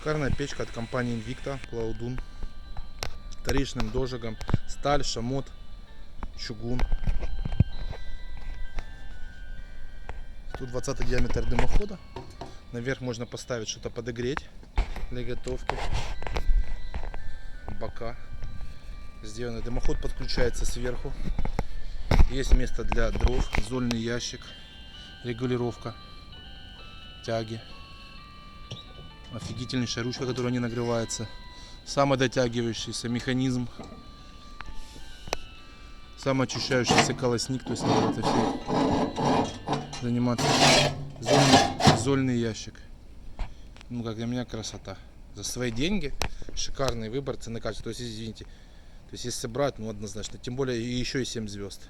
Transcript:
Шикарная печка от компании Invicta, Плаудун. Вторичным дожигом. Сталь, шамот, чугун. Тут 20 диаметр дымохода. Наверх можно поставить что-то подогреть для готовки. Бока сделаны. Дымоход подключается сверху. Есть место для дров, зольный ящик, регулировка тяги. Офигительнейшая ручка, которая не нагревается. Самодотягивающийся механизм. Самоочищающийся колосник, то есть надо это все заниматься. Зольный ящик. Ну, как для меня, красота. За свои деньги шикарный выбор, цены, качества. То есть, извините, то есть если брать, ну, однозначно. Тем более и еще и 7 звезд.